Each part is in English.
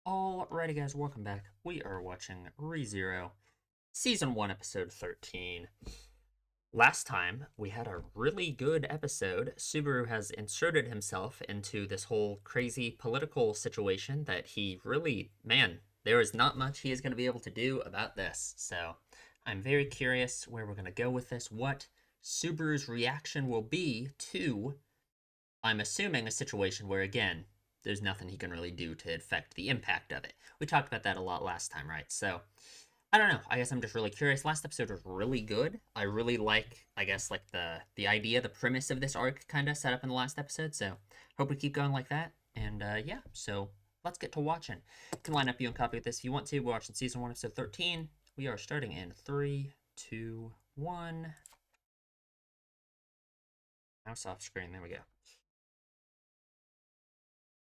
Alrighty, guys, welcome back. We are watching ReZero, Season 1, Episode 13. Last time, we had a really good episode. Subaru has inserted himself into this whole crazy political situation that he really, man, there is not much he is going to be able to do about this. So, I'm very curious where we're going to go with this, what Subaru's reaction will be to, I'm assuming, a situation where, again, there's nothing he can really do to affect the impact of it. We talked about that a lot last time, right? So, I don't know. I guess I'm just really curious. Last episode was really good. I really like, I guess, like the idea, the premise of this arc kind of set up in the last episode. So, hope we keep going like that. And yeah, so let's get to watching. You can line up you and copy with this if you want to. We're watching Season 1, Episode 13. We are starting in 3, 2, 1. Mouse off screen. There we go.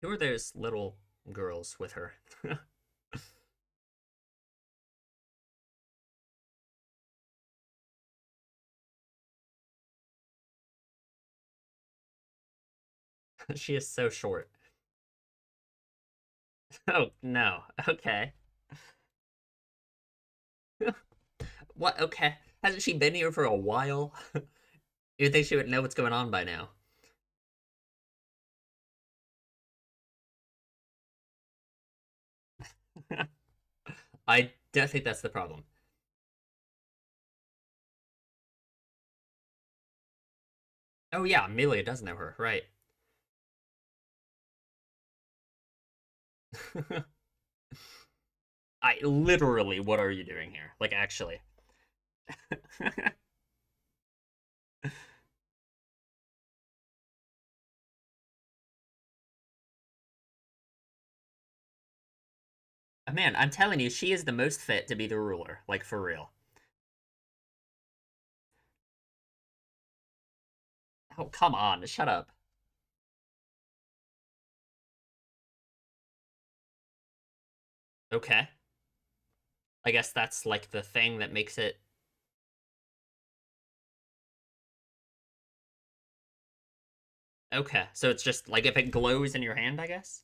Who are those little girls with her? She is so short. Oh, no. Okay. What? Okay. Hasn't she been here for a while? You'd think she would know what's going on by now. I don't think that's the problem. Oh, yeah, Amelia does know her, right. I literally, what are you doing here? Like, actually. Man, I'm telling you, she is the most fit to be the ruler. Like, for real. Oh, come on, shut up. Okay. I guess that's like the thing that makes it. Okay, so it's just like if it glows in your hand, I guess?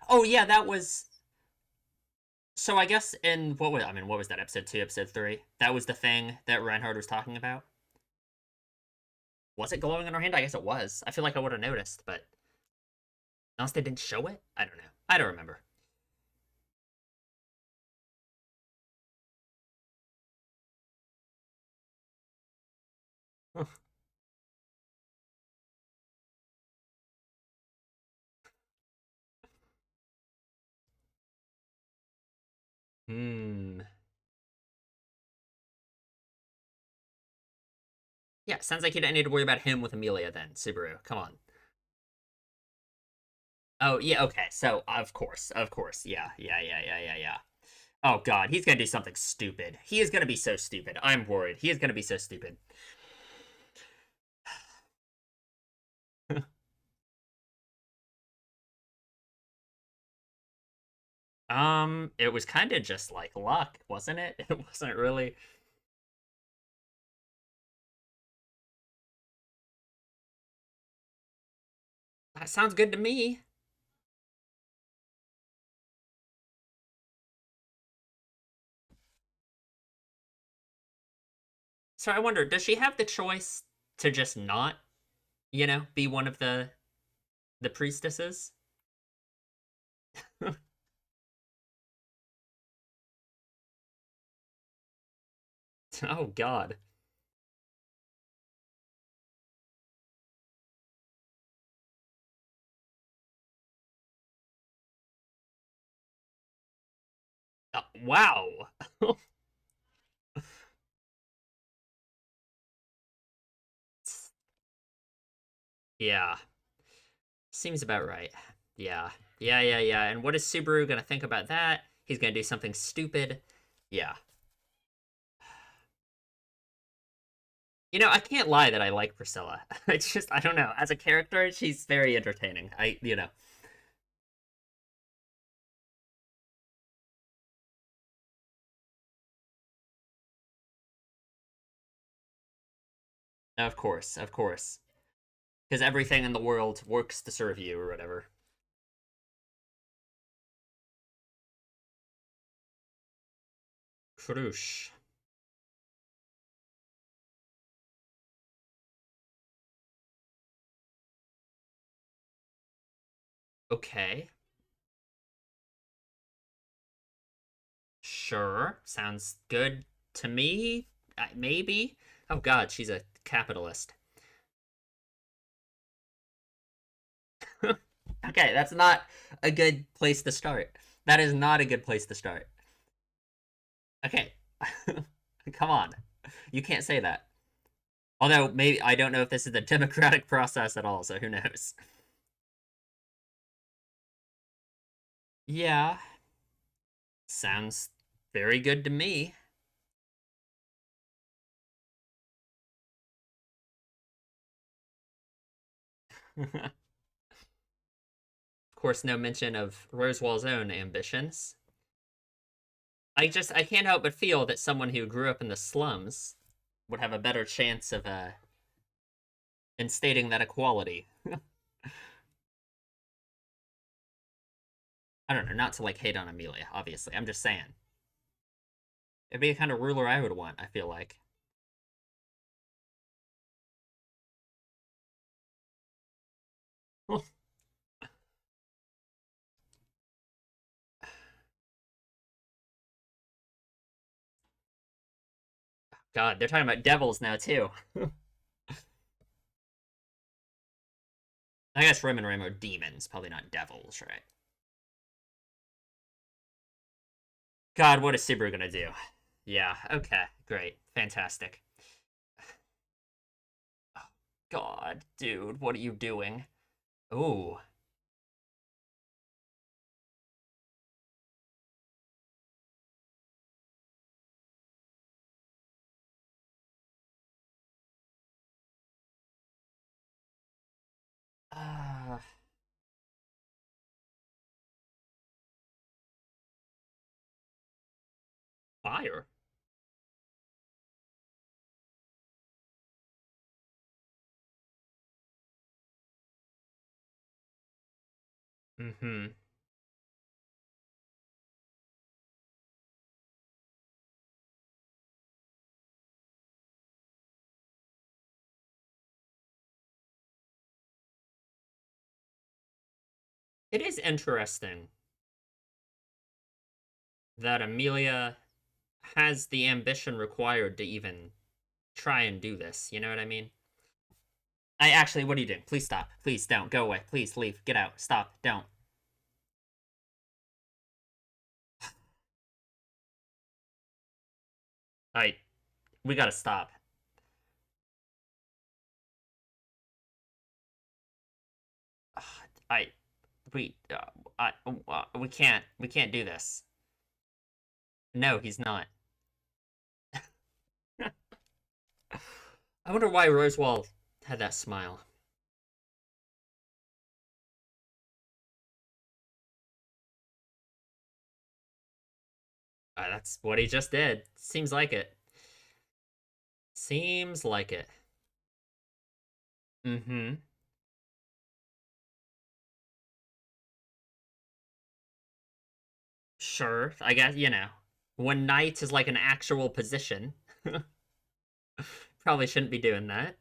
Oh, yeah, that was. So I guess in what was I mean, what was that, episode 2, episode 3? That was the thing that Reinhard was talking about. Was it glowing in her hand? I guess it was. I feel like I would have noticed, but unless they didn't show it, I don't know. I don't remember. Hmm. Yeah, sounds like you don't need to worry about him with Amelia then, Subaru. Come on. Oh yeah, okay. So of course, yeah. Oh god, he's gonna do something stupid. He is gonna be so stupid. I'm worried. He is gonna be so stupid. It was kind of just like luck, wasn't it? It wasn't really. That sounds good to me. So I wonder, does she have the choice to just not, be one of the priestesses? Oh God. Wow. Yeah, seems about right. Yeah, yeah. And what is Subaru gonna think about that? He's gonna do something stupid. Yeah. I can't lie that I like Priscilla. It's just I don't know. As a character, she's very entertaining. Of course, because everything in the world works to serve you or whatever. Krush. Okay. Sure. Sounds good to me. Maybe. Oh god, she's a capitalist. Okay, that's not a good place to start. That is not a good place to start. Okay. Come on. You can't say that. Although, maybe, I don't know if this is the democratic process at all, so who knows. Yeah, sounds very good to me. Of course, no mention of Rosewall's own ambitions. I can't help but feel that someone who grew up in the slums would have a better chance of instating that equality. I don't know, not to like hate on Amelia, obviously. I'm just saying. It'd be the kind of ruler I would want, I feel like. God, they're talking about devils now too. I guess Rim and Rim are demons, probably not devils, right? God, what is Subaru gonna do? Yeah, okay, great, fantastic. God, dude, what are you doing? Ooh. Uh, fire? Mm-hmm. It is interesting that Amelia has the ambition required to even try and do this. You know what I mean? I actually, what are you doing? Please stop. Please don't. Go away. Please leave. Get out. Stop. Don't. I. We gotta stop. I. We. We can't. We can't do this. No, he's not. I wonder why Rosewall had that smile. That's what he just did. Seems like it. Seems like it. Mm-hmm. Sure. I guess, when knight is like an actual position, probably shouldn't be doing that.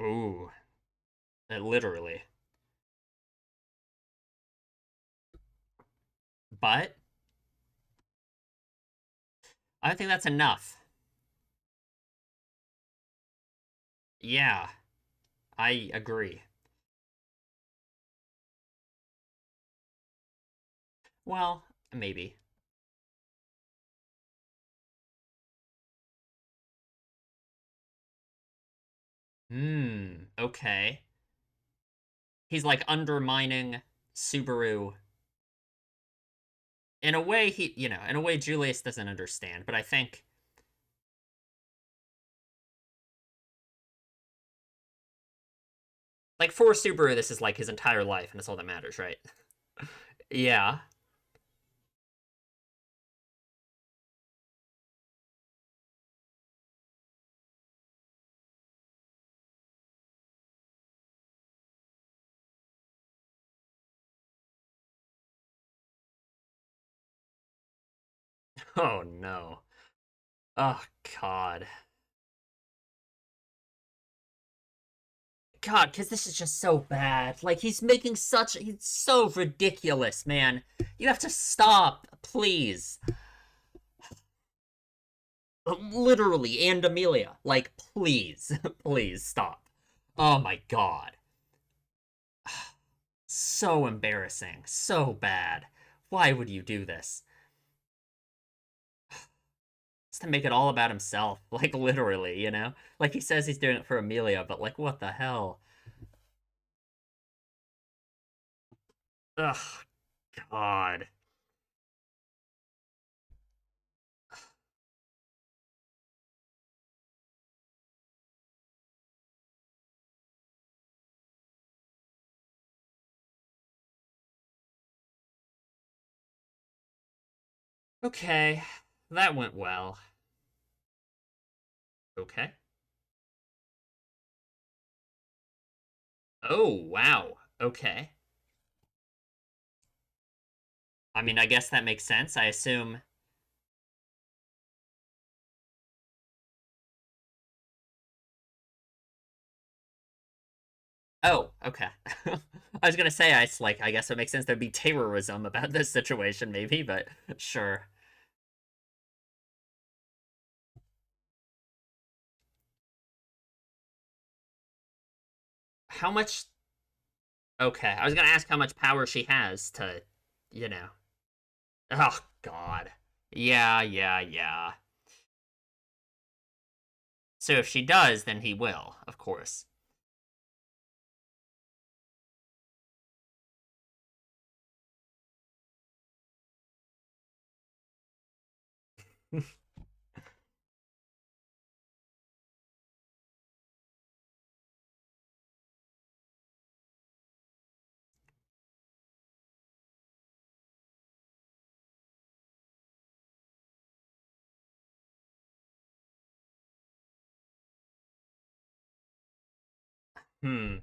Ooh, literally. But I don't think that's enough. Yeah, I agree. Well, maybe. Okay. He's like undermining Subaru in a way in a way Julius doesn't understand, but I think like for Subaru this is like his entire life and it's all that matters, right? Yeah. Oh no. Oh God. God, because this is just so bad. Like, he's so ridiculous, man. You have to stop, please. Literally, and Amelia. Like, please, please stop. Oh my God. So embarrassing. So bad. Why would you do this? Just to make it all about himself. Like, literally, you know? Like, he says he's doing it for Amelia, but, like, what the hell? Ugh, God. Okay, that went well. Okay. Oh, wow. Okay. I mean, I guess that makes sense. I assume. Oh, okay. I was gonna say, I guess it makes sense there'd be terrorism about this situation, maybe, but sure. How much? Okay, I was gonna ask how much power she has to, you know. Oh, God. Yeah, yeah, yeah. So if she does, then he will, of course. Hmm.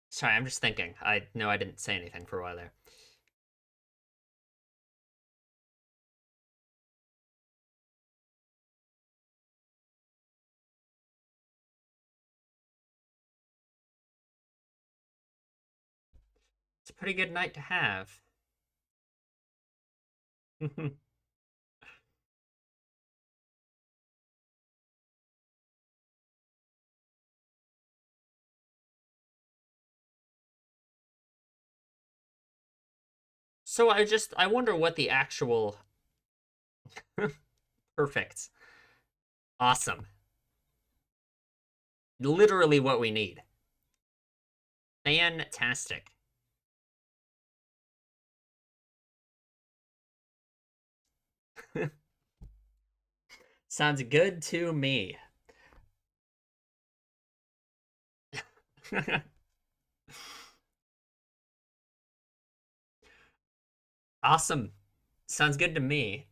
Sorry, I'm just thinking. I know I didn't say anything for a while there. It's a pretty good night to have. So I wonder what the actual perfect, awesome, literally what we need. Fantastic. Sounds good to me. Awesome. Sounds good to me.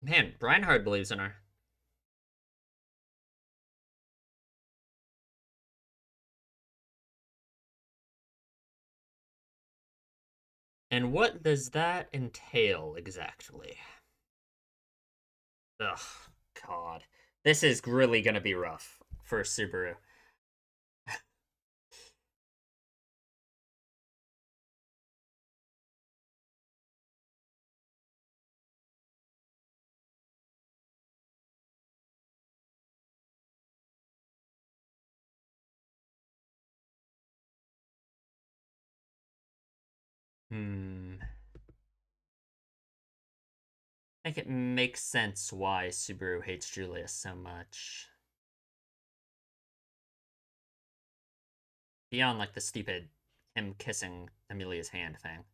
Man, Reinhard believes in her. And what does that entail exactly? Ugh, God. This is really gonna be rough for Subaru. Hmm. I think it makes sense why Subaru hates Julius so much. Beyond like the stupid him kissing Amelia's hand thing.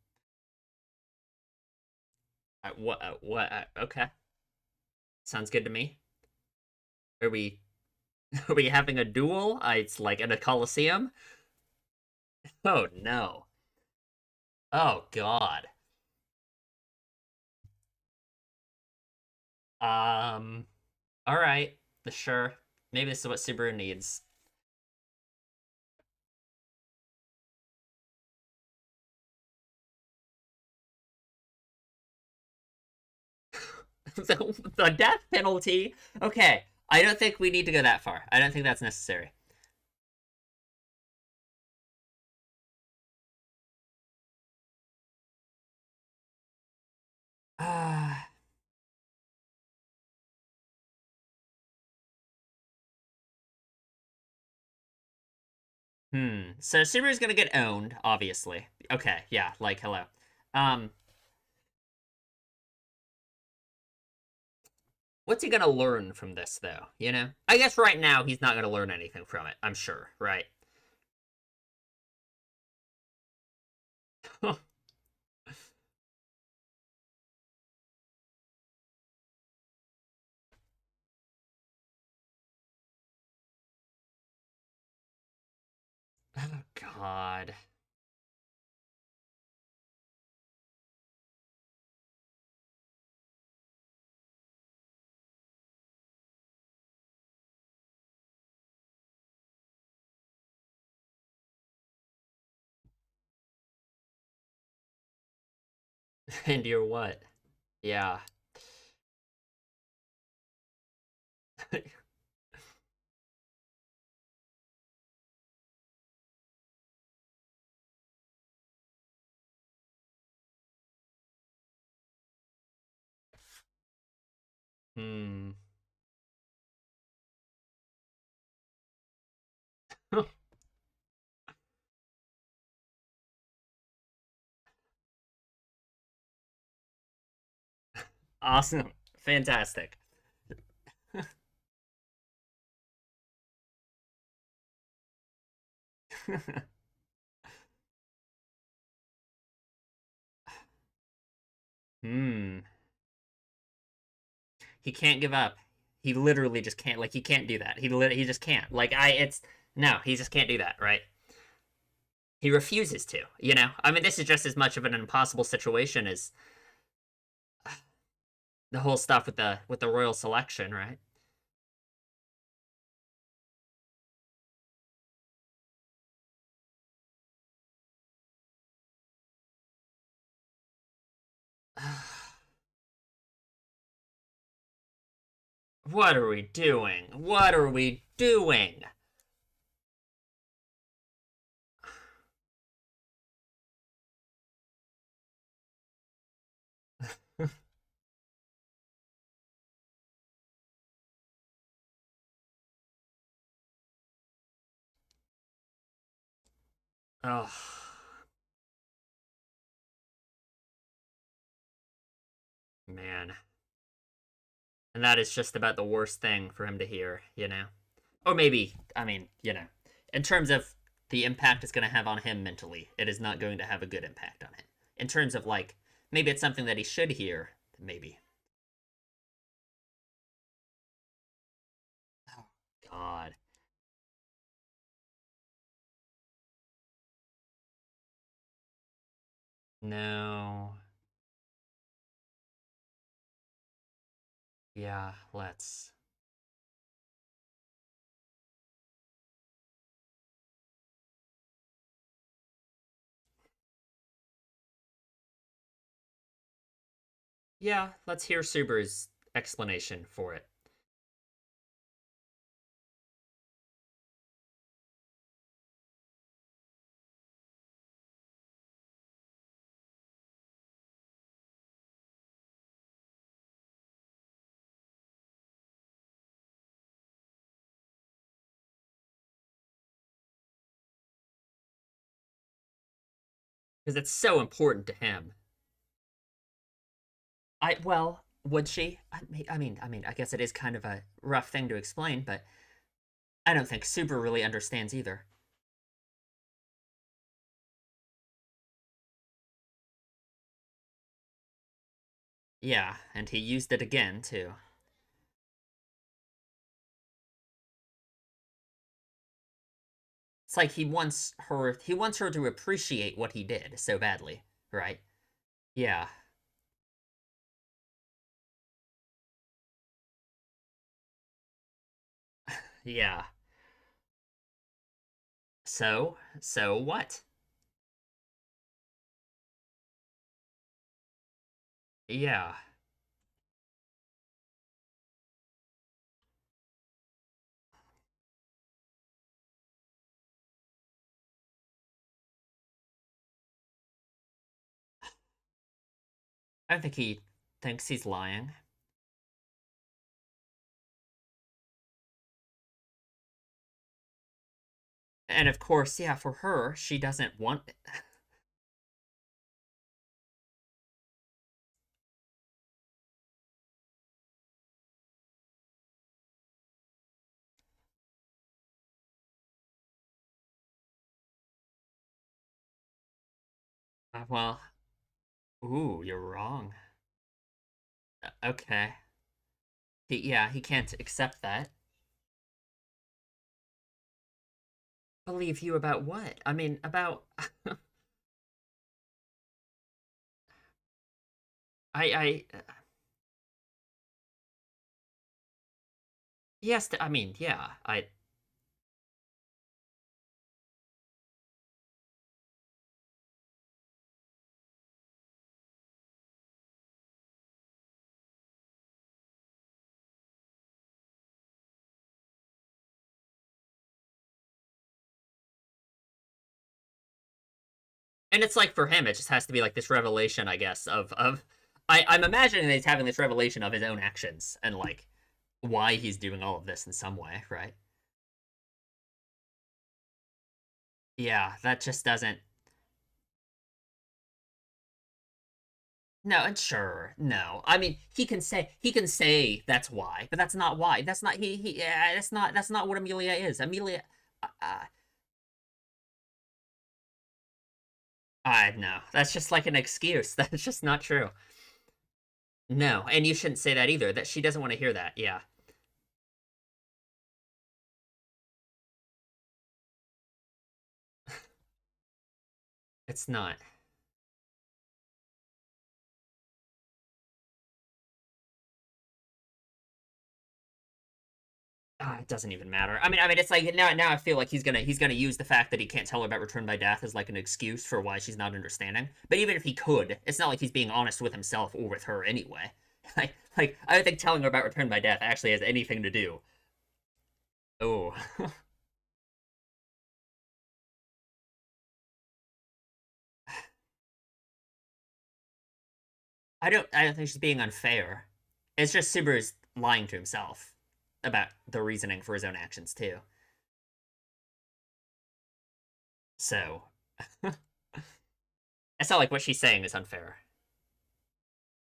What? Okay. Sounds good to me. Are we are we having a duel? It's like in a coliseum. Oh no. Oh god. Um. All right. Sure. Maybe this is what Subaru needs. The death penalty. Okay. I don't think we need to go that far. I don't think that's necessary. Ah. So Subaru's gonna get owned, obviously. Okay, yeah, like hello. Um, what's he gonna learn from this though? You know? I guess right now he's not gonna learn anything from it, I'm sure, right? Oh god. And you're what? Yeah. Hmm. Awesome. Fantastic. Hmm. He can't give up. He literally just can't. Like he can't do that. He just can't. Like I. It's no. He just can't do that. Right. He refuses to. You know. I mean, this is just as much of an impossible situation as the whole stuff with the royal selection. Right. What are we doing? What are we doing? Oh man. And that is just about the worst thing for him to hear. You know. Or maybe. I mean. You know. In terms of the impact it's going to have on him mentally, it is not going to have a good impact on him. In terms of like, maybe it's something that he should hear. Maybe. Oh God. No. Yeah. Let's. Yeah. Let's hear Subaru's explanation for it. Because it's so important to him. Would she? I guess it is kind of a rough thing to explain, but I don't think Super really understands either. Yeah, and he used it again too. It's like he wants her to appreciate what he did so badly, right? Yeah. Yeah. So what? Yeah. I think he thinks he's lying. And of course, yeah, for her, she doesn't want it. Well, ooh, you're wrong. Okay. Yeah, he can't accept that. Believe you about what? I mean, about I yes, I mean, yeah, and it's like for him, it just has to be like this revelation, I guess, of I'm imagining that he's having this revelation of his own actions and like why he's doing all of this in some way, right? Yeah, that just doesn't. No, and sure, no. I mean, he can say that's why, but that's not why. That's not he. Yeah, that's not what Amelia is. Amelia, no, that's just like an excuse. That's just not true. No, and you shouldn't say that either. That she doesn't want to hear that. Yeah, it's not. It doesn't even matter. I mean, it's like now I feel like he's gonna use the fact that he can't tell her about Return by Death as like an excuse for why she's not understanding. But even if he could, it's not like he's being honest with himself or with her anyway. Like I don't think telling her about Return by Death actually has anything to do. Oh, I don't think she's being unfair. It's just Subaru's lying to himself about the reasoning for his own actions too. So it's not like what she's saying is unfair.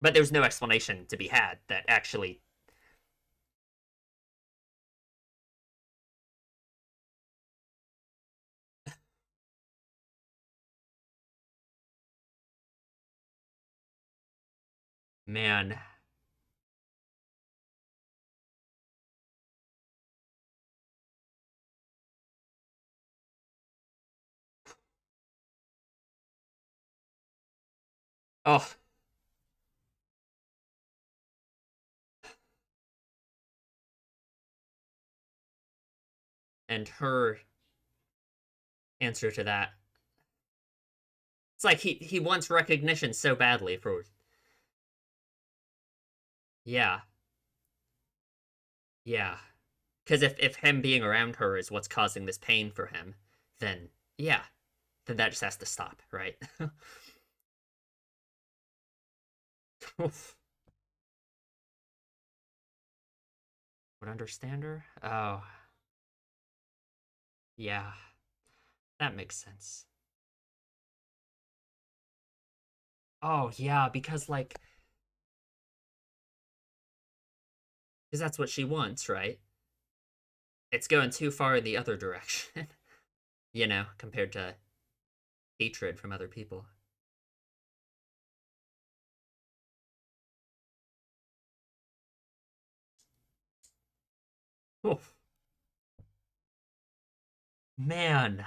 But there's no explanation to be had that actually. Man. Oh, and her answer to that. It's like he wants recognition so badly for. Yeah, yeah. Because if him being around her is what's causing this pain for him, then yeah, then that just has to stop, right? Would understand her? Oh, yeah, that makes sense. Oh, yeah, because that's what she wants, right? It's going too far in the other direction, compared to hatred from other people. Oh, man.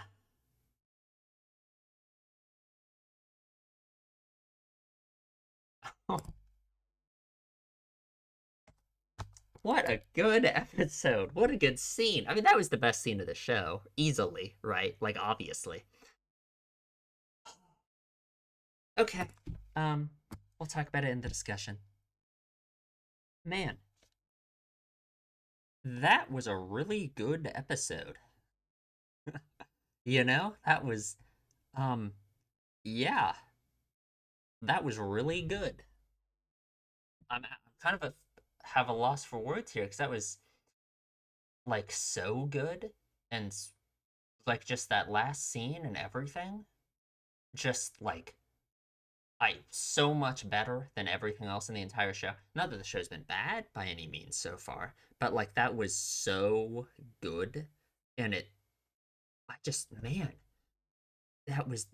What a good episode. What a good scene. I mean, that was the best scene of the show, easily, right? Like, obviously. Okay. Um, we'll talk about it in the discussion. Man, that was a really good episode. That was, um, yeah, that was really good. I'm kind of have a loss for words here because that was like so good and like just that last scene and everything, just like I so much better than everything else in the entire show. Not that the show's been bad by any means so far, but like that was so good, and I just man, that was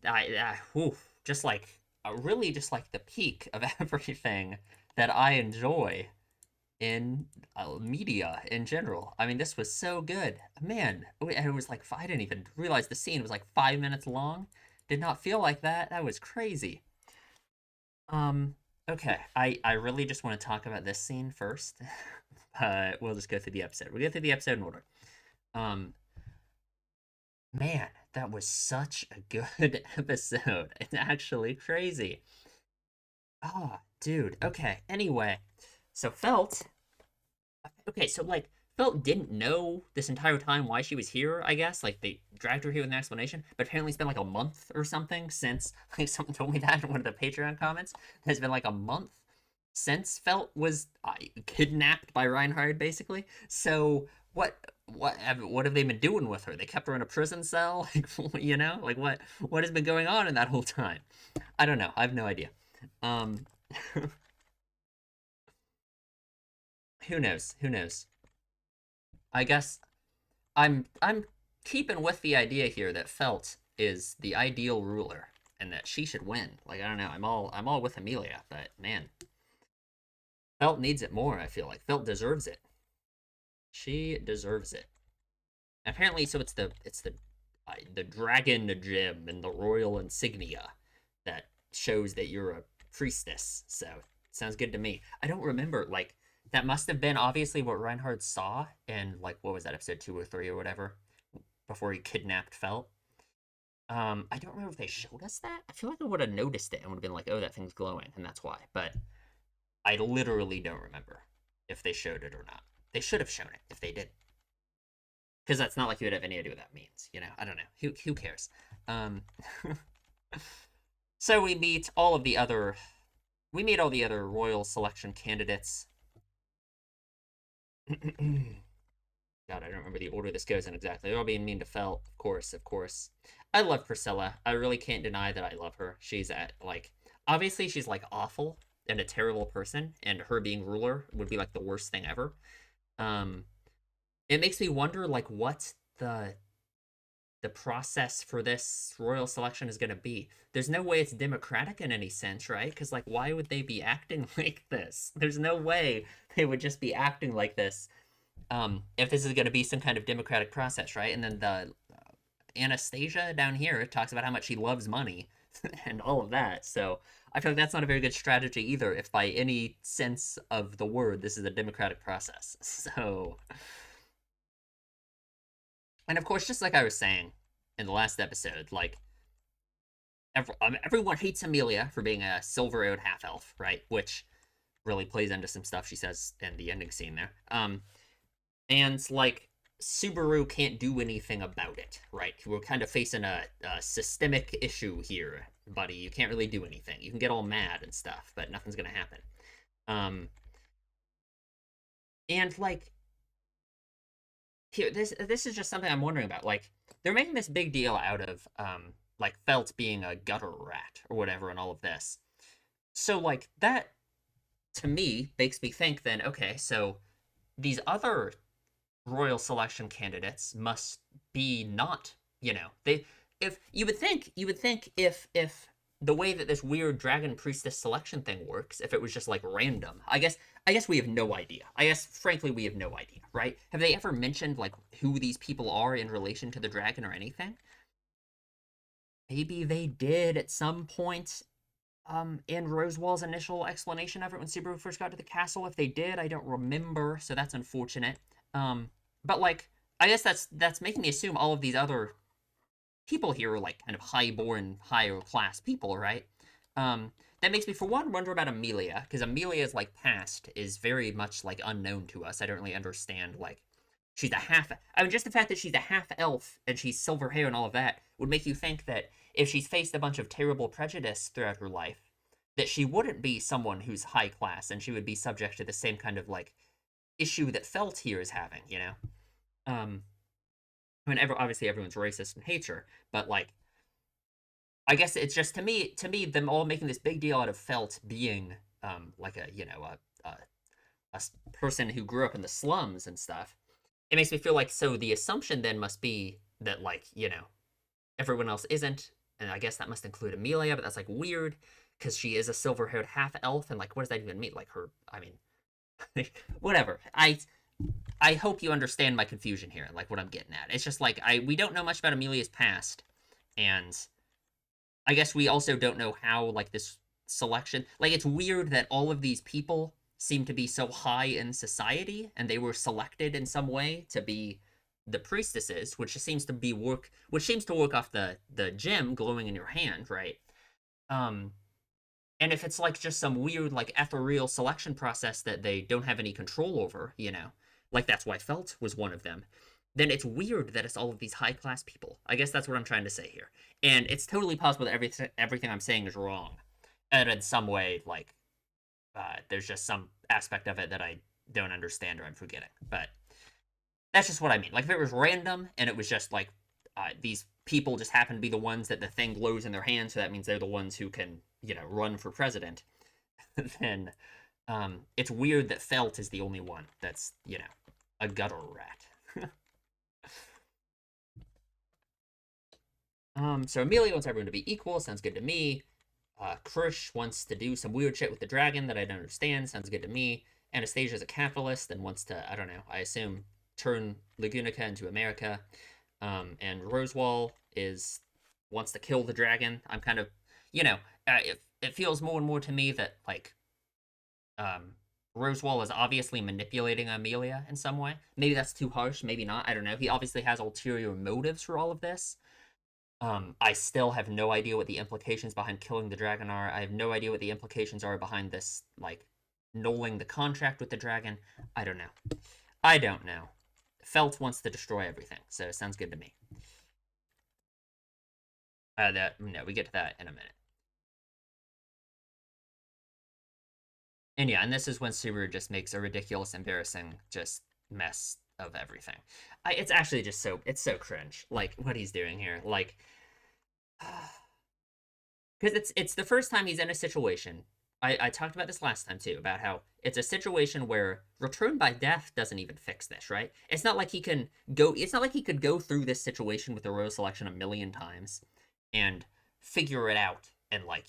whew, just like really just like the peak of everything that I enjoy in media in general. I mean, this was so good, man. And it was like I didn't even realize the scene was like 5 minutes long. Did not feel like that. That was crazy. Um, okay. I really just want to talk about this scene first. We'll just go through the episode. We'll go through the episode in order. Um, man, that was such a good episode. It's actually crazy. Ah, oh, dude. Okay. Anyway, so Felt. Okay, so like Felt didn't know this entire time why she was here, I guess. Like they dragged her here with an explanation, but apparently it's been like a month or something since like someone told me that in one of the Patreon comments. It's been like a month since Felt was kidnapped by Reinhard, basically. So what have they been doing with her? They kept her in a prison cell, like like what has been going on in that whole time? I don't know. I have no idea. Um, who knows? Who knows? I guess I'm keeping with the idea here that Felt is the ideal ruler and that she should win. Like I don't know, I'm all with Amelia, but man, Felt needs it more. I feel like Felt deserves it. She deserves it. Apparently, so it's the dragon gem and the royal insignia that shows that you're a priestess. So sounds good to me. I don't remember like that must have been obviously what Reinhard saw in like what was that episode 2 or 3 or whatever before he kidnapped Felt. I don't remember if they showed us that. I feel like I would have noticed it and would have been like, "Oh, that thing's glowing," and that's why. But I literally don't remember if they showed it or not. They should have shown it if they did, because that's not like you would have any idea what that means. I don't know. Who cares? Um, so we meet all the other royal selection candidates. God, I don't remember the order this goes in exactly. They're all being mean to Felt, of course, of course. I love Priscilla. I really can't deny that I love her. She's at like obviously she's like awful and a terrible person, and her being ruler would be like the worst thing ever. Um, it makes me wonder like what the process for this royal selection is going to be. There's no way it's democratic in any sense, right? Because like why would they be acting like this? There's no way they would just be acting like this if this is going to be some kind of democratic process, right? And then the Anastasia down here talks about how much she loves money and all of that. So I feel like that's not a very good strategy either, if by any sense of the word this is a democratic process. So, and of course, just like I was saying in the last episode, like everyone hates Amelia for being a silver-eyed half elf, right? Which really plays into some stuff she says in the ending scene there. And like Subaru can't do anything about it, right? We're kind of facing a systemic issue here, buddy. You can't really do anything. You can get all mad and stuff, but nothing's gonna happen. Um, and like here, this is just something I'm wondering about. Like they're making this big deal out of like Felt being a gutter rat or whatever, and all of this. So like that to me makes me think then, okay, so these other royal selection candidates must be not, they if you would think if the way that this weird dragon priestess selection thing works, if it was just like random. I guess we have no idea. I guess frankly we have no idea, right? Have they ever mentioned like who these people are in relation to the dragon or anything? Maybe they did at some point in Rosewall's initial explanation of it when Subaru first got to the castle. If they did, I don't remember, so that's unfortunate. But like, I guess that's making me assume all of these other people here are like kind of high-born, higher class people, right? That makes me, for one, wonder about Amelia, because Amelia's like past is very much like unknown to us. I don't really understand like she's a half. I mean, just the fact that she's a half elf and she's silver hair and all of that would make you think that if she's faced a bunch of terrible prejudice throughout her life, that she wouldn't be someone who's high class and she would be subject to the same kind of like issue that Felt here is having, you know? Um, I mean, obviously everyone's racist and hates her, but like, I guess it's just to me, them all making this big deal out of Felt being like a person who grew up in the slums and stuff. It makes me feel like so the assumption then must be that like everyone else isn't, and I guess that must include Amelia, but that's like weird because she is a silver-haired half elf, and like what does that even mean? Like her, I mean, whatever. I hope you understand my confusion here, like what I'm getting at. It's just like we don't know much about Amelia's past, and I guess we also don't know how like this selection, like it's weird that all of these people seem to be so high in society and they were selected in some way to be the priestesses, which seems to work off the gem glowing in your hand, right? Um and if it's like just some weird like ethereal selection process that they don't have any control over, like that's why Felt was one of them, then it's weird that it's all of these high class people. I guess that's what I'm trying to say here. And it's totally possible that everything I'm saying is wrong. And in some way, like, there's just some aspect of it that I don't understand or I'm forgetting. But that's just what I mean. Like, if it was random and it was just like these people just happen to be the ones that the thing glows in their hand, so that means they're the ones who can, run for president, then it's weird that Felt is the only one that's, a gutter rat. So Amelia wants everyone to be equal. Sounds good to me. Krish wants to do some weird shit with the dragon that I don't understand. Sounds good to me. Anastasia's a capitalist and wants to, I don't know, I assume, turn Lagunica into America. And Rosewall wants to kill the dragon. I'm kind of, it feels more and more to me that, like, Rosewall is obviously manipulating Amelia in some way. Maybe that's too harsh. Maybe not. I don't know. He obviously has ulterior motives for all of this. I still have no idea what the implications behind killing the dragon are. I have no idea what the implications are behind this, like, nulling the contract with the dragon. I don't know. I don't know. Felt wants to destroy everything, so it sounds good to me. No, we get to that in a minute. And yeah, and this is when Subaru just makes a ridiculous, embarrassing, just mess of everything. It's actually just it's so cringe, like, what he's doing here. Like, because it's the first time he's in a situation. I talked about this last time too, about how it's a situation where return by death doesn't even fix this, right? It's not like he could go through this situation with the royal selection a million times and figure it out and, like,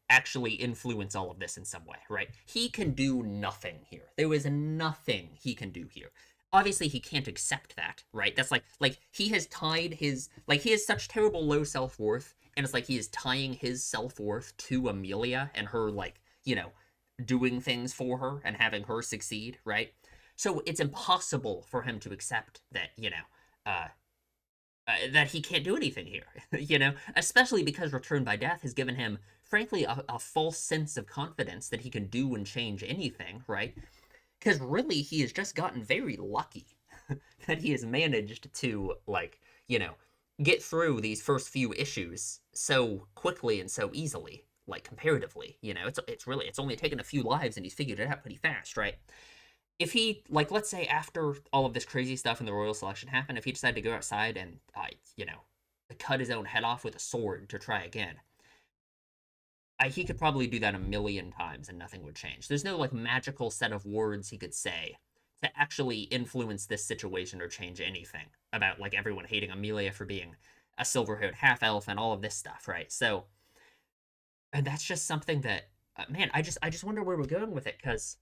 actually influence all of this in some way, right? He can do nothing here. There is nothing he can do here. Obviously he can't accept that, right? That's like he has tied his, like, he has such terrible low self-worth, and it's like he is tying his self-worth to Amelia and her, like, doing things for her and having her succeed, right? So it's impossible for him to accept that, that he can't do anything here, especially because Return by Death has given him, frankly, a false sense of confidence that he can do and change anything, right? Because really, he has just gotten very lucky that he has managed to, like, get through these first few issues so quickly and so easily, like, comparatively. It's only taken a few lives and he's figured it out pretty fast, right? If he, like, let's say after all of this crazy stuff in the royal selection happened, if he decided to go outside and, cut his own head off with a sword to try again, he could probably do that a million times and nothing would change. There's no, like, magical set of words he could say to actually influence this situation or change anything about, like, everyone hating Amelia for being a silver-haired half-elf and all of this stuff, right? So, and that's just something that, man, I just wonder where we're going with it, because,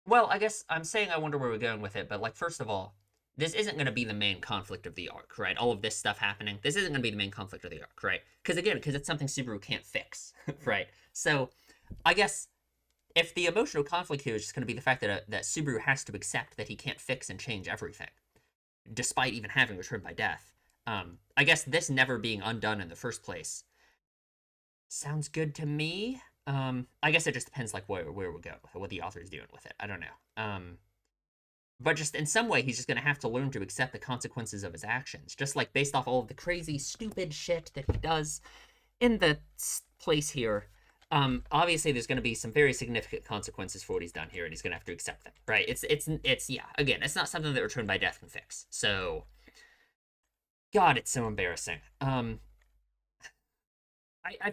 well, I guess I'm saying I wonder where we're going with it, but, like, first of all, this isn't going to be the main conflict of the arc, right? All of this stuff happening, this isn't going to be the main conflict of the arc, right? Because it's something Subaru can't fix, right? So I guess if the emotional conflict here is just going to be the fact that Subaru has to accept that he can't fix and change everything, despite even having returned by death. I guess this never being undone in the first place sounds good to me. I guess it just depends like where we'll go, what the author is doing with it. I don't know. But just in some way, he's just going to have to learn to accept the consequences of his actions, just like based off all of the crazy, stupid shit that he does in the place here. Obviously, there's going to be some very significant consequences for what he's done here, and he's going to have to accept them, right? It's yeah. Again, it's not something that Return by Death can fix. So, God, it's so embarrassing. I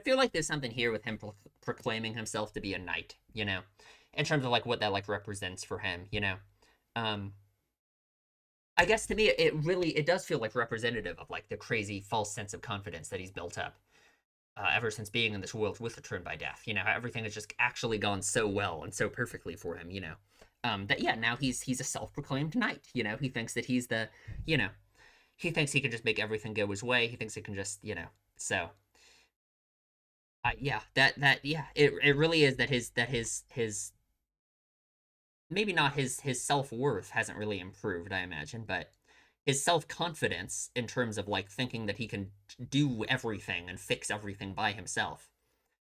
feel like there's something here with him proclaiming himself to be a knight, you know, in terms of like what that like represents for him, you know. Um, I guess to me, it does feel like representative of like the crazy false sense of confidence that he's built up ever since being in this world with Return by Death. You know, how everything has just actually gone so well and so perfectly for him. You know, that yeah, now he's a self-proclaimed knight. You know, he thinks that he's the, you know, he thinks he can just make everything go his way. He thinks he can just, you know, so. Yeah, that yeah, it really is that his maybe not his self-worth hasn't really improved, I imagine, but his self-confidence in terms of like thinking that he can do everything and fix everything by himself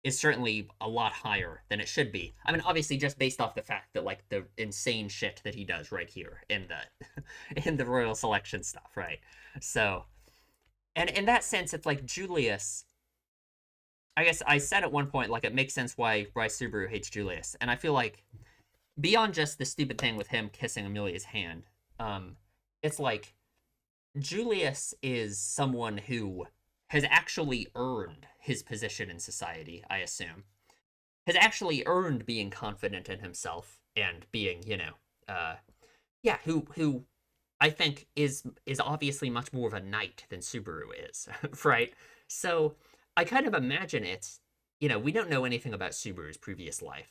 is certainly a lot higher than it should be. I mean, obviously just based off the fact that like the insane shit that he does right here in the in the royal selection stuff, right? So, and in that sense it's like Julius, I guess I said at one point like it makes sense why Subaru hates Julius, and I feel like beyond just the stupid thing with him kissing Amelia's hand, it's like Julius is someone who has actually earned his position in society, I assume. Has actually earned being confident in himself and being, you know, yeah, who I think is obviously much more of a knight than Subaru is, right? So I kind of imagine it's, you know, we don't know anything about Subaru's previous life.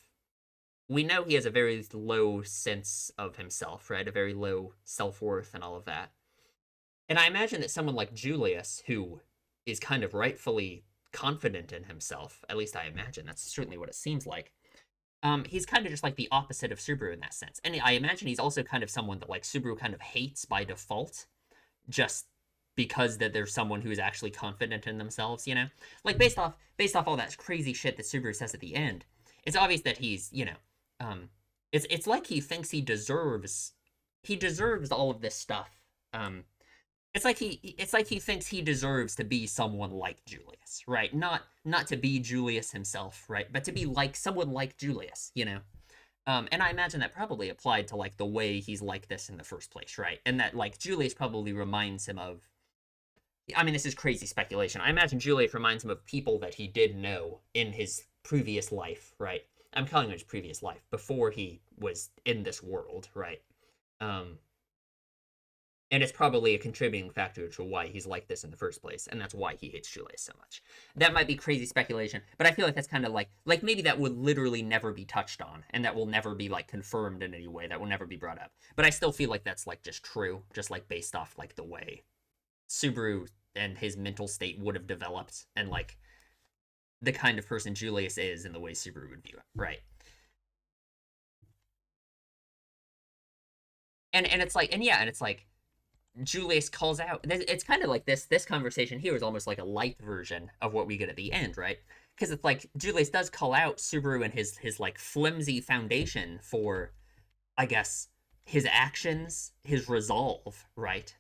We know he has a very low sense of himself, right? A very low self-worth and all of that. And I imagine that someone like Julius, who is kind of rightfully confident in himself, at least I imagine, that's certainly what it seems like, he's kind of just like the opposite of Subaru in that sense. And I imagine he's also kind of someone that like Subaru kind of hates by default, just because that there's someone who's actually confident in themselves, you know? Like based off all that crazy shit that Subaru says at the end, it's obvious that he's, you know, it's like he thinks he deserves all of this stuff. It's like he thinks he deserves to be someone like Julius, right? Not to be Julius himself, right? But to be like someone like Julius, you know. And I imagine that probably applied to like the way he's like this in the first place, right? And that like Julius probably reminds him of. I mean, this is crazy speculation. I imagine Julius reminds him of people that he did know in his previous life, right? I'm calling it his previous life before he was in this world, right? Um, and it's probably a contributing factor to why he's like this in the first place, and that's why he hates Julius so much. That might be crazy speculation, but I feel like that's kind of like maybe that would literally never be touched on, and that will never be like confirmed in any way. That will never be brought up. But I still feel like that's like just true, just like based off like the way Subaru and his mental state would have developed, and like the kind of person Julius is, and the way Subaru would view it, right? And it's like, and yeah, and it's like Julius calls out. It's kind of like this conversation here is almost like a light version of what we get at the end, right? Because it's like Julius does call out Subaru and his like flimsy foundation for, I guess, his actions, his resolve, right?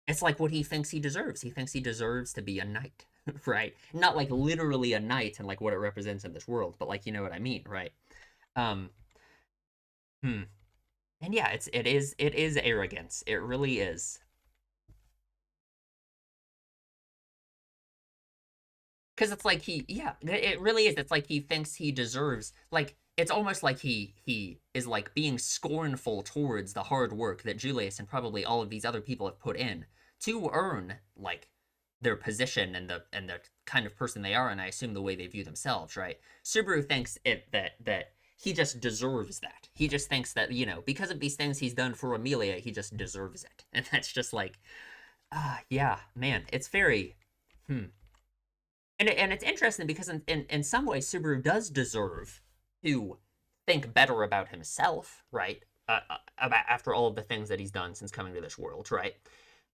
It's like what he thinks he deserves. He thinks he deserves to be a knight, right? Not like literally a knight and like what it represents in this world, but like you know what I mean, right? Um, hmm. And yeah, it is arrogance. It really is. Because it's like yeah, it really is. It's like he thinks he deserves, like, it's almost like he is like being scornful towards the hard work that Julius and probably all of these other people have put in to earn like their position and the kind of person they are, and I assume the way they view themselves, right? Subaru thinks that he just deserves that. He just thinks that, you know, because of these things he's done for Amelia, he just deserves it. And that's just like, yeah, man, it's very, hmm. And it's interesting because in some ways, Subaru does deserve to think better about himself, right? About after all of the things that he's done since coming to this world, right?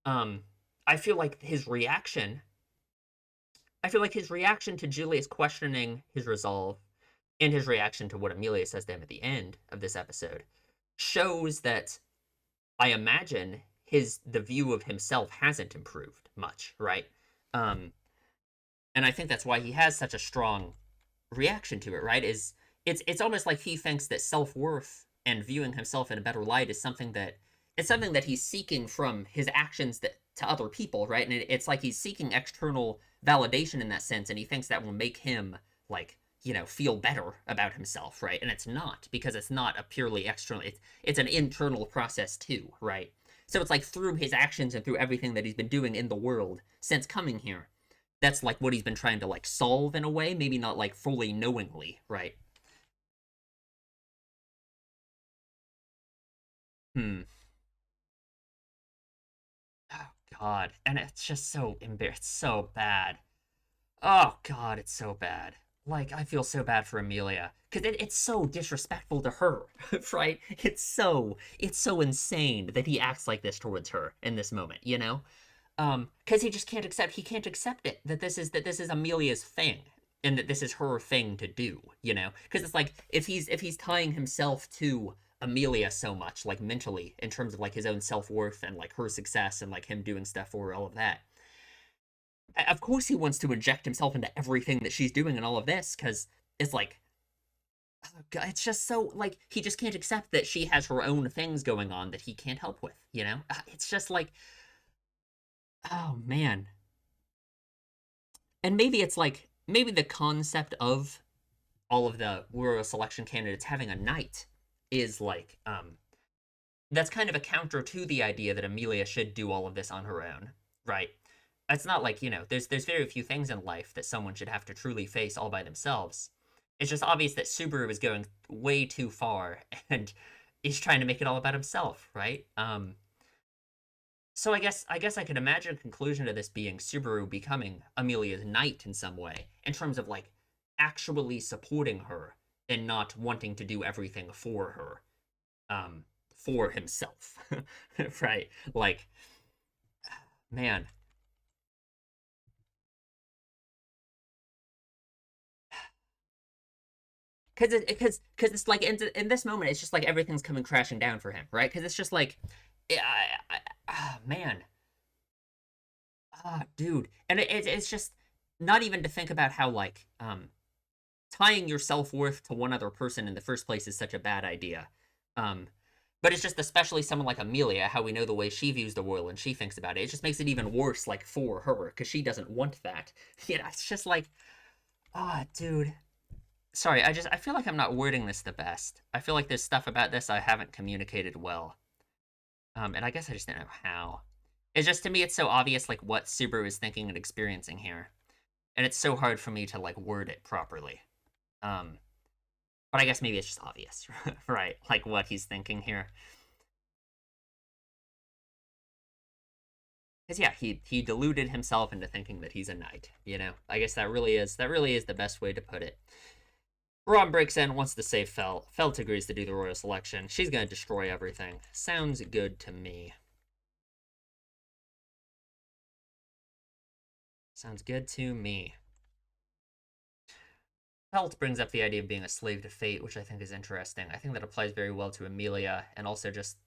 Um, I feel like his reaction, to Julius questioning his resolve and his reaction to what Amelia says to him at the end of this episode shows that I imagine the view of himself hasn't improved much, right? Um, and I think that's why he has such a strong reaction to it, right? Is it's almost like he thinks that self-worth and viewing himself in a better light is something that it's something that he's seeking from his actions that to other people, right? And it's like he's seeking external validation in that sense, and he thinks that will make him like, you know, feel better about himself, right? And it's not, because it's not a purely external, it's an internal process too, right? So it's like through his actions and through everything that he's been doing in the world since coming here, that's like what he's been trying to like solve in a way, maybe not like fully knowingly, right? Hmm. Oh God, and it's just so embarrassing. It's so bad. Oh God, it's so bad. Like I feel so bad for Amelia because it's so disrespectful to her, right? It's so insane that he acts like this towards her in this moment, you know? Because he can't accept it that this is Amelia's thing and that this is her thing to do, you know? Because it's like if he's tying himself to Amelia so much, like mentally, in terms of like his own self-worth and like her success and like him doing stuff for her, all of that, of course he wants to inject himself into everything that she's doing and all of this, because it's like, oh God, it's just so like he just can't accept that she has her own things going on that he can't help with, you know? It's just like, oh man. And maybe it's like maybe the concept of all of the royal selection candidates having a knight is like that's kind of a counter to the idea that Amelia should do all of this on her own, right? It's not like, you know, there's very few things in life that someone should have to truly face all by themselves. It's just obvious that Subaru is going way too far and is trying to make it all about himself, right? So I guess I could imagine a conclusion to this being Subaru becoming Amelia's knight in some way, in terms of like actually supporting her and not wanting to do everything for her, for himself, right? Like, man, because it's like in this moment, it's just like everything's coming crashing down for him, right? Because it's just like, man, dude, and it's just not even to think about how like tying your self-worth to one other person in the first place is such a bad idea. Um, but it's just especially someone like Amelia, how we know the way she views the world and she thinks about it. It just makes it even worse, like for her, because she doesn't want that. You know, it's just like, dude. Sorry, I feel like I'm not wording this the best. I feel like there's stuff about this I haven't communicated well. And I guess I just don't know how. It's just to me, it's so obvious like what Subaru is thinking and experiencing here, and it's so hard for me to like word it properly. Um, But I guess maybe it's just obvious, right? Like what he's thinking here. Because yeah, he deluded himself into thinking that he's a knight. You know, I guess that really is the best way to put it. Ron breaks in, wants to save Felt. Felt agrees to do the royal selection. She's gonna destroy everything. Sounds good to me. Sounds good to me. Felt brings up the idea of being a slave to fate, which I think is interesting. I think that applies very well to Amelia and also just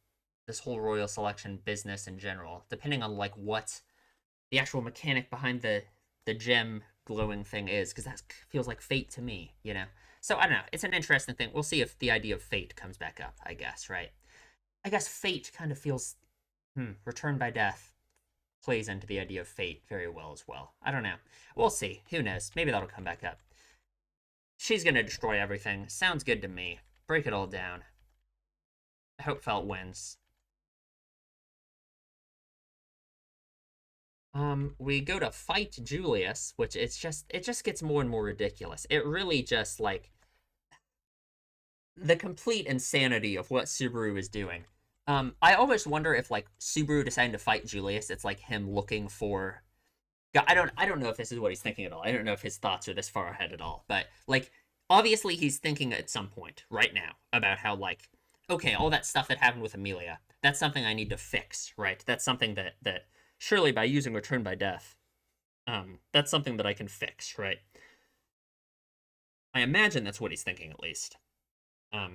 this whole royal selection business in general. Depending on like what the actual mechanic behind the gem glowing thing is, because that feels like fate to me, you know. So I don't know. It's an interesting thing. We'll see if the idea of fate comes back up. I guess, right? I guess fate kind of feels return by death plays into the idea of fate very well as well. I don't know. We'll see. Who knows? Maybe that'll come back up. She's gonna destroy everything. Sounds good to me. Break it all down. I hope Felt wins. We go to fight Julius, which it just gets more and more ridiculous. It really just like the complete insanity of what Subaru is doing. I almost wonder if like Subaru deciding to fight Julius, it's like him looking for. I don't know if this is what he's thinking at all. I don't know if his thoughts are this far ahead at all. But like, obviously he's thinking at some point right now about how like, okay, all that stuff that happened with Amelia, that's something I need to fix, right? That's something that surely by using Return by Death, that's something that I can fix, right? I imagine that's what he's thinking at least.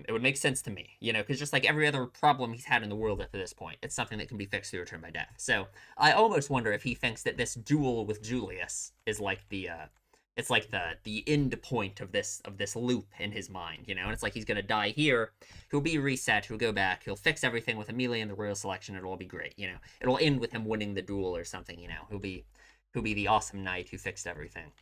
It would make sense to me, because just like every other problem he's had in the world up to this point, it's something that can be fixed through Return by Death. So I almost wonder if he thinks that this duel with Julius is like it's like the end point of this loop in his mind, and it's like he's gonna die here, he'll be reset, he'll go back, he'll fix everything with Amelia and the royal selection, it'll all be great, it'll end with him winning the duel or something, he'll be the awesome knight who fixed everything.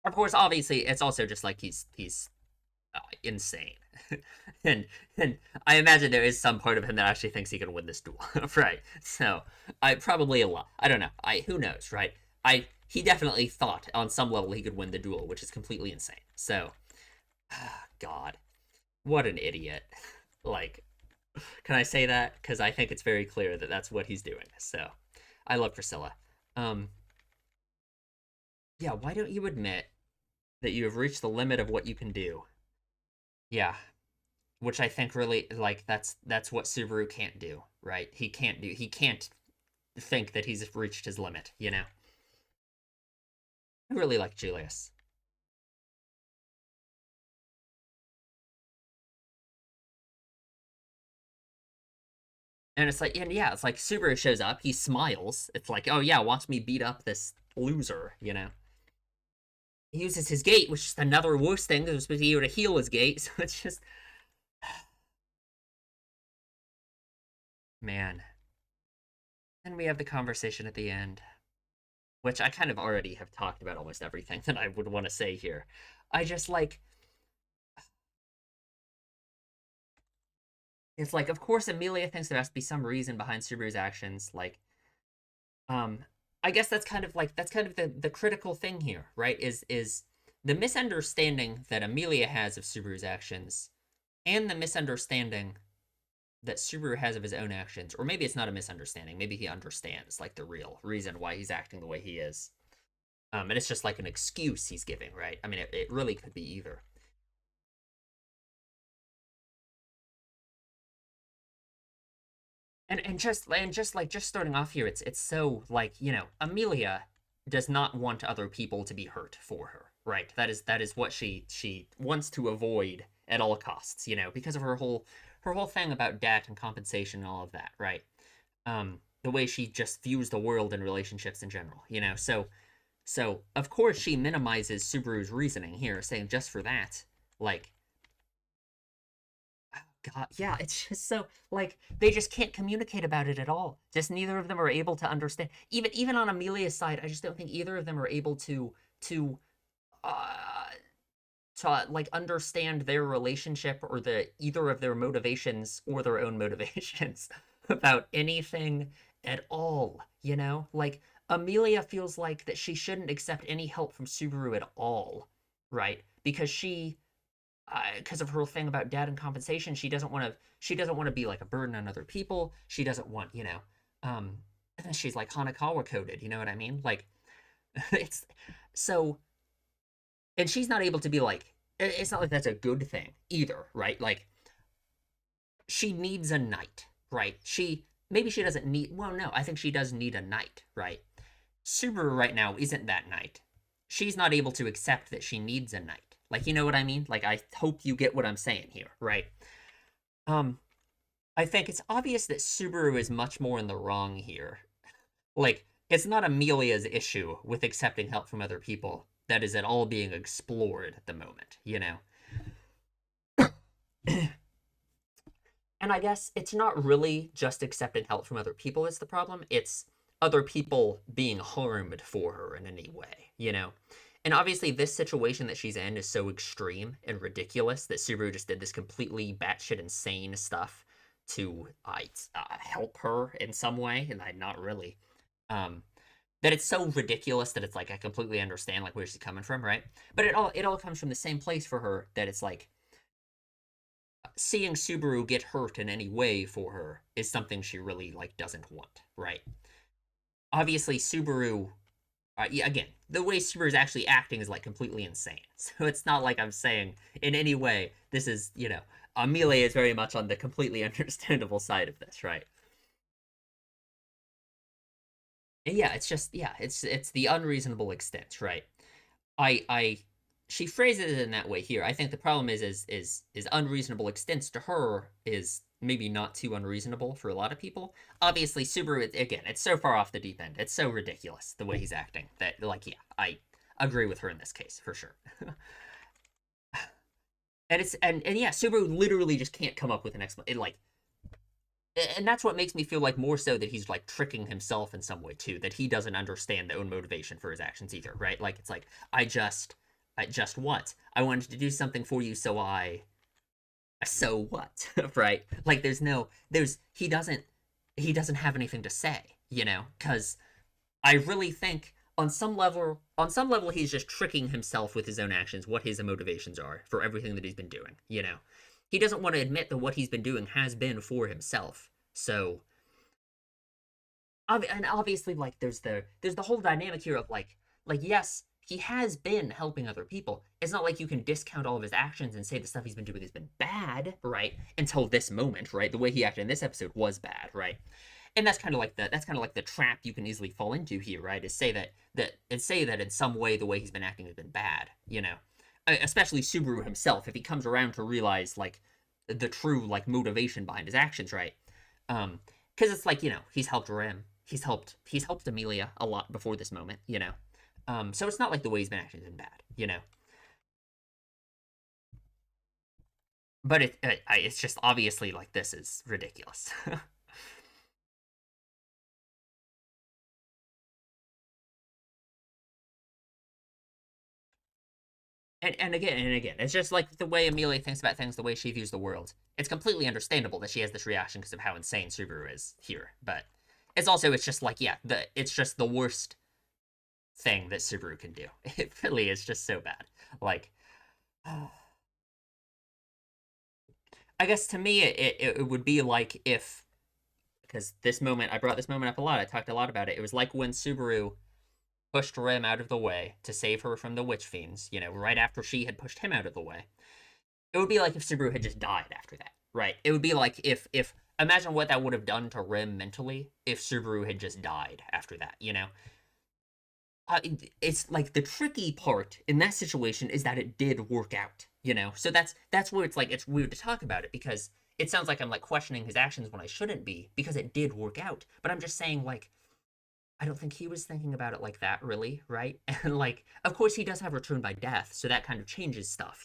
Of course, obviously, it's also just like he's insane, and and I imagine there is some part of him that actually thinks he can win this duel, right? So I probably a lot. I don't know. Who knows, right? He definitely thought on some level he could win the duel, which is completely insane. So, God, what an idiot! Like, can I say that? Because I think it's very clear that that's what he's doing. So, I love Priscilla. Um, yeah. Why don't you admit that you have reached the limit of what you can do? Yeah, which I think really like that's what Subaru can't do, right? He can't think that he's reached his limit. I really like Julius. And it's like, and yeah, it's like Subaru shows up, he smiles. It's like, oh yeah, watch me beat up this loser. He uses his gate, which is another worse thing. It was supposed to be able to heal his gate, so it's just man. And we have the conversation at the end, which I kind of already have talked about almost everything that I would want to say here. I just like it's like, of course, Amelia thinks there has to be some reason behind Subaru's actions. Like, um, I guess that's kind of the critical thing here, right? Is the misunderstanding that Amelia has of Subaru's actions, and the misunderstanding that Subaru has of his own actions, or maybe it's not a misunderstanding. Maybe he understands like the real reason why he's acting the way he is. And it's just like an excuse he's giving, right? I mean, it really could be either. And just starting off here, it's so like Amelia does not want other people to be hurt for her, right? That is what she wants to avoid at all costs, because of her whole thing about debt and compensation and all of that, right? The way she just views the world and relationships in general, so of course she minimizes Subaru's reasoning here, saying just for that, like God, yeah, it's just so like they just can't communicate about it at all. Just neither of them are able to understand. Even on Amelia's side, I just don't think either of them are able to uh like understand their relationship or the either of their motivations or their own motivations about anything at all, Like Amelia feels like that she shouldn't accept any help from Subaru at all, right? Because of her thing about dad and compensation, she doesn't want to be like a burden on other people. She doesn't want, um she's like Hanakawa coded, you know what I mean? Like it's so and she's not able to be like it's not like that's a good thing either, right? Like she needs a knight, right? She maybe she doesn't need well, no, I think she does need a knight, right? Subaru right now isn't that knight. She's not able to accept that she needs a knight. Like, you know what I mean? Like, I hope you get what I'm saying here, right? Um, I think it's obvious that Subaru is much more in the wrong here. Like, it's not Amelia's issue with accepting help from other people that is at all being explored at the moment? And I guess it's not really just accepting help from other people is the problem. It's other people being harmed for her in any way? And obviously, this situation that she's in is so extreme and ridiculous that Subaru just did this completely batshit insane stuff to help her in some way, and I not really. Um, that it's so ridiculous that it's like I completely understand like where she's coming from, right? But it all comes from the same place for her, that it's like seeing Subaru get hurt in any way for her is something she really like doesn't want, right? Obviously, Subaru. Yeah, again, the way Subaru is actually acting is like completely insane. So it's not like I'm saying in any way this is, Amelia is very much on the completely understandable side of this, right? And yeah, it's just yeah, it's the unreasonable extent, right? I she phrases it in that way here. I think the problem is unreasonable extents to her is maybe not too unreasonable for a lot of people. Obviously, Subaru again, it's so far off the deep end. It's so ridiculous the way he's acting that like yeah, I agree with her in this case for sure. And yeah, Subaru literally just can't come up with an explanation. Like, and that's what makes me feel like more so that he's like tricking himself in some way too, that he doesn't understand the own motivation for his actions either, right? Like it's like I just what? I wanted to do something for you, so what? Right? Like he doesn't have anything to say, because I really think on some level he's just tricking himself with his own actions, what his motivations are for everything that he's been doing. He doesn't want to admit that what he's been doing has been for himself. So and obviously like there's the whole dynamic here of like yes, he has been helping other people. It's not like you can discount all of his actions and say the stuff he's been doing has been bad, right? Until this moment, right? The way he acted in this episode was bad, right? And that's kind of like the trap you can easily fall into here, right? Is say that in some way the way he's been acting has been bad. Especially Subaru himself, if he comes around to realize like the true like motivation behind his actions, right? Because it's like he's helped Rim, he's helped Amelia a lot before this moment. So it's not like the way he's been acting has been bad. But it's just obviously like this is ridiculous. And again, it's just like the way Amelia thinks about things, the way she views the world. It's completely understandable that she has this reaction because of how insane Subaru is here. But it's just like yeah, it's just the worst thing that Subaru can do. It really is just so bad. Like, I guess to me it would be like if because I brought this moment up a lot. I talked a lot about it. It was like when Subaru pushed Rim out of the way to save her from the witch fiends. Right after she had pushed him out of the way. It would be like if Subaru had just died after that, right? It would be like if imagine what that would have done to Rim mentally if Subaru had just died after that. It's like the tricky part in that situation is that it did work out. So that's where it's like it's weird to talk about it because it sounds like I'm like questioning his actions when I shouldn't be because it did work out. But I'm just saying like I don't think he was thinking about it like that really, right? And like of course he does have return by death, so that kind of changes stuff.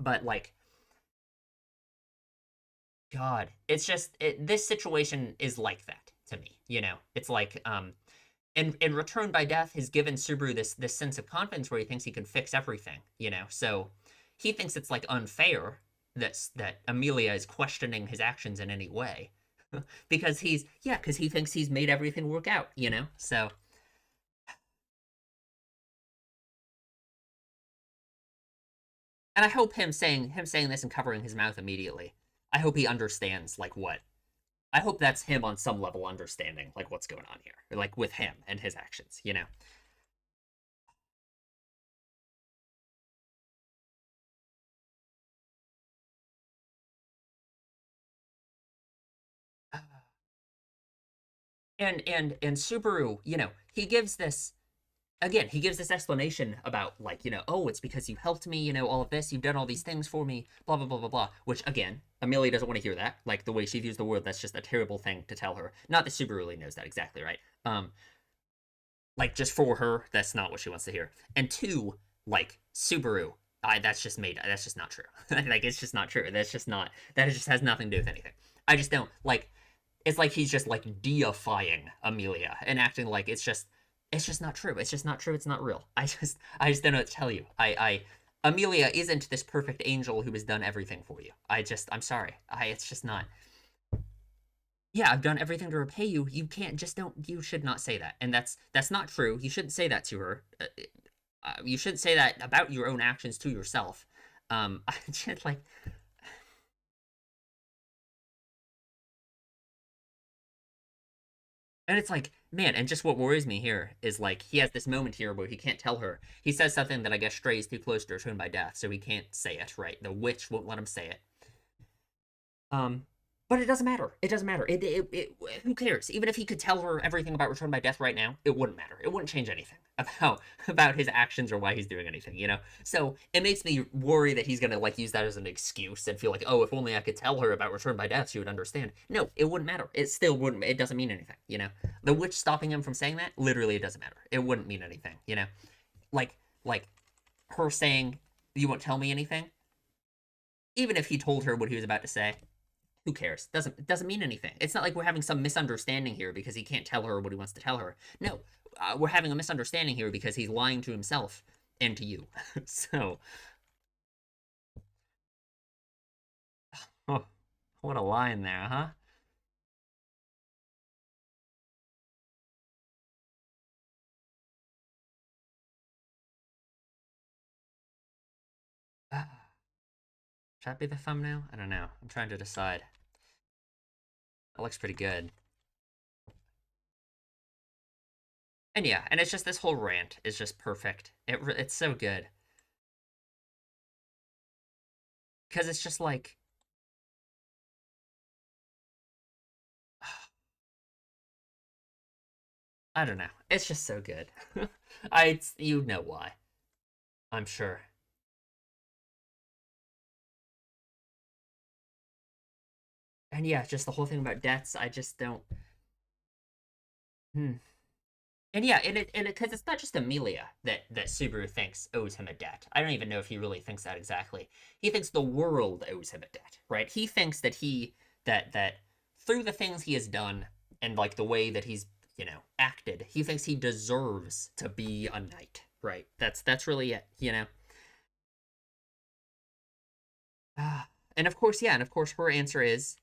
But like God, it's just this situation is like that to me. It's like and Return by Death has given Subaru this sense of confidence where he thinks he can fix everything. So he thinks it's like unfair that Amelia is questioning his actions in any way because he thinks he's made everything work out. So and I hope him saying this and covering his mouth immediately. I hope he understands like what I hope that's him on some level understanding like what's going on here, like with him and his actions. And Subaru, he gives this explanation about like, oh, it's because you helped me, all of this, you've done all these things for me, blah blah blah blah blah. Which again, Amelia doesn't want to hear that. Like the way she views the world, that's just a terrible thing to tell her. Not that Subaru really knows that exactly, right? Like just for her, that's not what she wants to hear. And two, like Subaru, that's just not true. Like it's just not true. That just has nothing to do with anything. I just don't like it's like he's just like deifying Amelia and acting like it's just not true. It's just not true. It's not real. I just don't know what to tell you. Amelia isn't this perfect angel who has done everything for you. I'm sorry. It's just not. yeah, I've done everything to repay you. You can't just don't. You should not say that, and that's not true. You shouldn't say that to her. You shouldn't say that about your own actions to yourself. I just like, and it's like, man, and just what worries me here is like he has this moment here where he can't tell her. He says something that I guess strays too close to her tune by death, so he can't say it. Right, the witch won't let him say it. Um, but it doesn't matter. It doesn't matter. Who cares? Even if he could tell her everything about Return by Death right now, it wouldn't matter. It wouldn't change anything about his actions or why he's doing anything. So it makes me worry that he's gonna like use that as an excuse and feel like, oh, if only I could tell her about Return by Death, she would understand. No, it wouldn't matter. It still wouldn't. It doesn't mean anything. The witch stopping him from saying that, literally, it doesn't matter. It wouldn't mean anything. Like like her saying, "You won't tell me anything." Even if he told her what he was about to say, who cares? Doesn't mean anything. It's not like we're having some misunderstanding here because he can't tell her what he wants to tell her. No, we're having a misunderstanding here because he's lying to himself and to you. So, oh, what a line there, huh? Should that be the thumbnail? I don't know. I'm trying to decide. It looks pretty good. And yeah, and it's just this whole rant is just perfect. It's so good because it's just like I don't know. It's just so good. You know why? I'm sure. And yeah, just the whole thing about debts. I just don't. Hmm. And yeah, and it because it's not just Amelia that Subaru thinks owes him a debt. I don't even know if he really thinks that exactly. He thinks the world owes him a debt, right? He thinks that through the things he has done and like the way that he's acted, he thinks he deserves to be a knight, right? That's really it. Ah, and of course, yeah, and of course, her answer is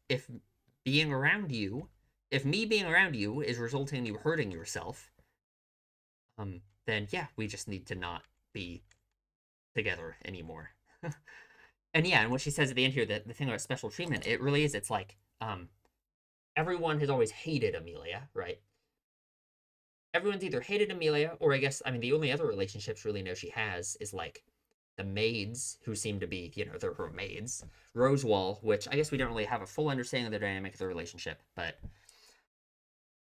being around you, if me being around you is resulting in you hurting yourself, then yeah, we just need to not be together anymore. And yeah, and what she says at the end here, the thing about special treatment, it really is. It's like everyone has always hated Amelia, right? Everyone's either hated Amelia, or I guess I mean the only other relationships really know she has is like the maids who seem to be, they're her maids. Rosewall, which I guess we don't really have a full understanding of the dynamic of the relationship, but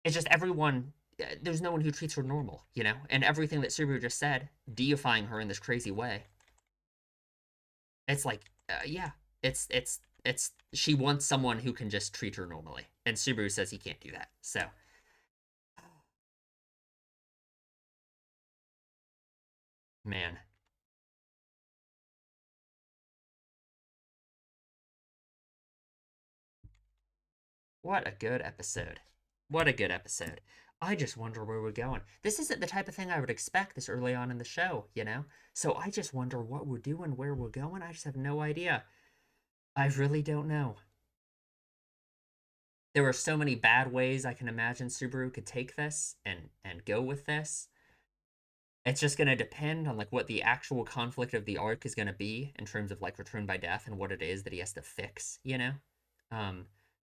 it's just everyone. There's no one who treats her normal. And everything that Subaru just said, deifying her in this crazy way, it's like, yeah, it's she wants someone who can just treat her normally, and Subaru says he can't do that. So, man, what a good episode! What a good episode! I just wonder where we're going. This isn't the type of thing I would expect this early on in the show. So I just wonder what we're doing, where we're going. I just have no idea. I really don't know. There are so many bad ways I can imagine Subaru could take this and go with this. It's just going to depend on like what the actual conflict of the arc is going to be in terms of like return by death and what it is that he has to fix. um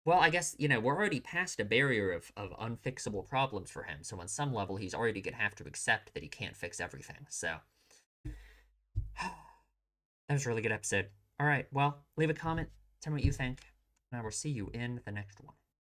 well, I guess we're already past a barrier of unfixable problems for him, so on some level he's already going to have to accept that he can't fix everything. So that was a really good episode. All right, well, leave a comment, tell me what you think, and I will see you in the next one.